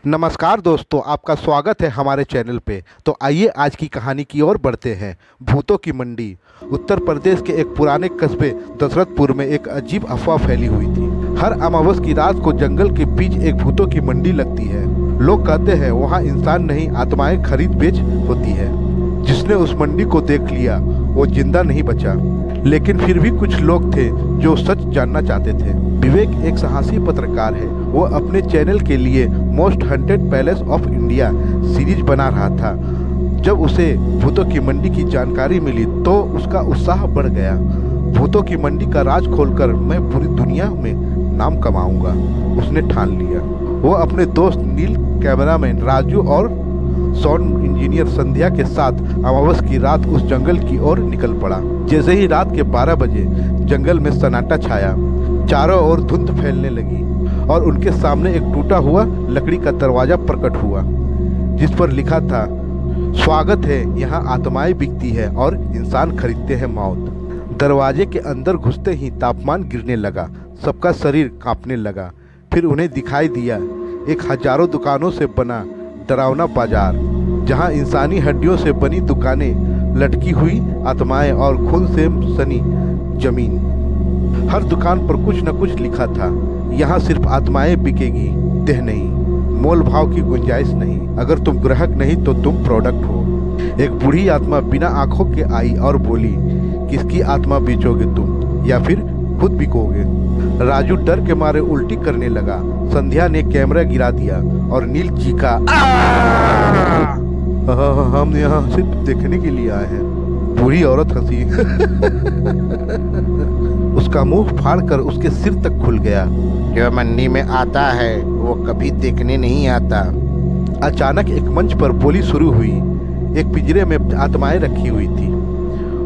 नमस्कार दोस्तों, आपका स्वागत है हमारे चैनल पे। तो आइए आज की कहानी की ओर बढ़ते हैं। भूतों की मंडी। उत्तर प्रदेश के एक पुराने कस्बे दशरथपुर में एक अजीब अफवाह फैली हुई थी। हर अमावस की रात को जंगल के बीच एक भूतों की मंडी लगती है। लोग कहते हैं वहाँ इंसान नहीं, आत्माएं खरीद बेच होती है। जिसने उस मंडी को देख लिया वो जिंदा नहीं बचा। लेकिन फिर भी कुछ लोग थे जो सच जानना चाहते थे। विवेक एक साहसी पत्रकार है। वो अपने चैनल के लिए most haunted palace of India series बना रहा था। जब उसे भूतों की मंडी की जानकारी मिली तो उसका उत्साह बढ़ गया। भूतों की मंडी का राज खोलकर मैं पूरी दुनिया में नाम कमाऊंगा, उसने ठान लिया। वो अपने दोस्त नील, कैमरामैन राजू और साउंड इंजीनियर संध्या के साथ अमावस की रात उस जंगल की ओर निकल पड़ा। जैसे ही रात के 12 बजे जंगल में सन्नाटा छाया, चारों ओर धुंध फैलने लगी और उनके सामने एक टूटा हुआ लकड़ी का दरवाजा प्रकट हुआ, जिस पर लिखा था, स्वागत है, यहाँ आत्माएं बिकती है और इंसान खरीदते हैं मौत। दरवाजे के अंदर घुसते ही तापमान गिरने लगा, सबका शरीर कांपने लगा। फिर उन्हें दिखाई दिया एक हजारों दुकानों से बना डरावना बाजार, जहाँ इंसानी हड्डियों से बनी दुकानें, लटकी हुई आत्माएं और खून से सनी जमीन। हर दुकान पर कुछ न कुछ लिखा था, यहाँ सिर्फ आत्माएं बिकेगी, देह नहीं। मोल भाव की गुंजाइश नहीं। अगर तुम ग्राहक नहीं तो तुम प्रोडक्ट हो। एक बूढ़ी आत्मा बिना आंखों के आई और बोली, किसकी आत्मा बेचोगे तुम या फिर खुद बिकोगे? राजू डर के मारे उल्टी करने लगा। संध्या ने कैमरा गिरा दिया और नील चीखा, हम यहाँ सिर्फ देखने के लिए आए हैं। बूढ़ी औरत हंसी। उसका मुंह फाड़कर उसके सिर तक खुल गया। जो मंडी में आता है वो कभी देखने नहीं आता। अचानक एक मंच पर बोली शुरू हुई। एक पिंजरे में आत्माएं रखी हुई थी।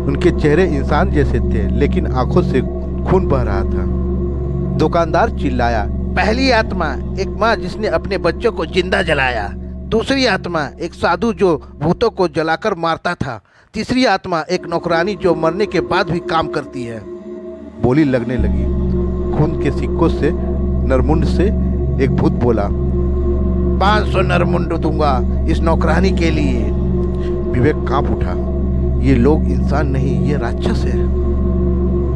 उनके चेहरे इंसान जैसे थे, लेकिन आंखों से खून बह रहा था। दुकानदार चिल्लाया, पहली आत्मा एक माँ जिसने अपने बच्चों को जिंदा जलाया। दूसरी आत्मा एक साधु जो भूतों को जलाकर मारता था। तीसरी आत्मा एक नौकरानी जो मरने के बाद भी काम करती है। बोली लगने लगी। खून के सिक्कों से नरमुंड से एक भूत बोला, 500 नरमुंड दूंगा इस नौकरानी के लिए। विवेक कांप उठा। ये लोग इंसान नहीं, ये राक्षस है।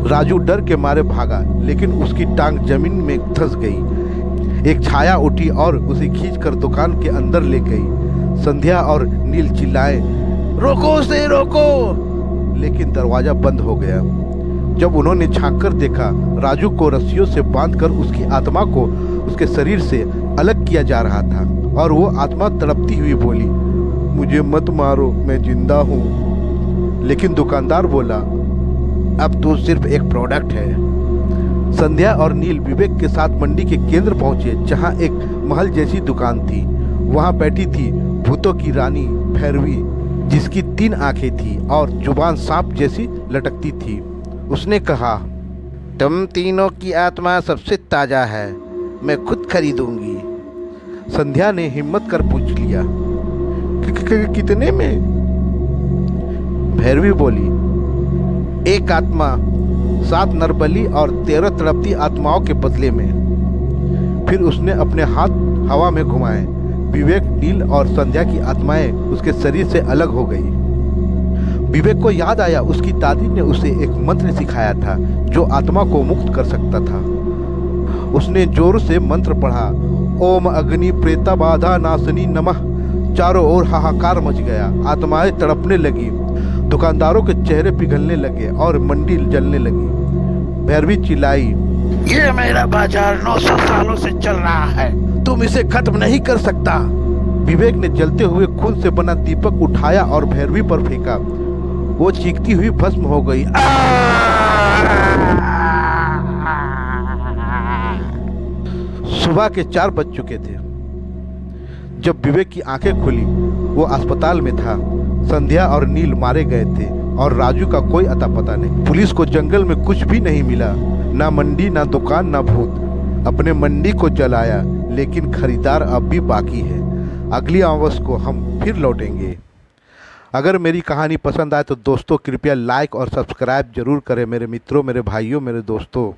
राजू डर के मारे भागा, लेकिन उसकी टांग जमीन में धंस गई। एक छाया उठी और उसे खींचकर दुकान के अंदर ले गई। संध्या और नील चिल्लाए, रोको उसे, रोको! लेकिन दरवाजा बंद हो गया। जब उन्होंने झांककर देखा, राजू को रस्सियों से बांधकर उसकी आत्मा को उसके शरीर से अलग किया जा रहा था और वो आत्मा तड़पती हुई बोली, मुझे मत मारो, मैं जिंदा हूँ। लेकिन दुकानदार बोला, अब तू सिर्फ एक प्रोडक्ट है। संध्या और नील विवेक के साथ मंडी के केंद्र पहुंचे, जहां एक महल जैसी दुकान थी। वहां बैठी थी भूतों की रानी भैरवी, जिसकी 3 आंखें थी और जुबान सांप जैसी लटकती थी। उसने कहा, तुम तीनों की आत्मा सबसे ताजा है, मैं खुद खरीदूंगी। संध्या ने हिम्मत कर पूछ लिया, कितने में? भैरवी बोली, एक आत्मा 7 नरबली और 13 तड़पती आत्माओं के बदले में। फिर उसने अपने हाथ हवा में घुमाए। विवेक, नील और संध्या की आत्माएं उसके शरीर से अलग हो गई। विवेक को याद आया, उसकी दादी ने उसे एक मंत्र सिखाया था जो आत्मा को मुक्त कर सकता था। उसने जोर से मंत्र पढ़ा, ओम अग्नि प्रेता बाधा नाशनी नमः। चारों ओर हाहाकार मच गया। आत्माएं तड़पने लगी, दुकानदारों के चेहरे पिघलने लगे और मंडी जलने लगी। भैरवी चिल्लाई, ये मेरा बाजार 900 सालों से चल रहा है, तुम इसे खत्म नहीं कर सकता। विवेक ने जलते हुए खून से बना दीपक उठाया और भैरवी पर फेंका। वो चीखती हुई भस्म हो गई। सुबह के 4 बज चुके थे। जब विवेक की आंखें खुली, वो अस्पताल में था। संध्या और नील मारे गए थे और राजू का कोई अता पता नहीं। पुलिस को जंगल में कुछ भी नहीं मिला, ना मंडी, ना दुकान, ना भूत। अपने मंडी को जलाया, लेकिन खरीदार अब भी बाकी है। अगली अमावस को हम फिर लौटेंगे। अगर मेरी कहानी पसंद आए तो दोस्तों कृपया लाइक और सब्सक्राइब जरूर करें। मेरे मित्रों, मेरे भाइयों, मेरे दोस्तों।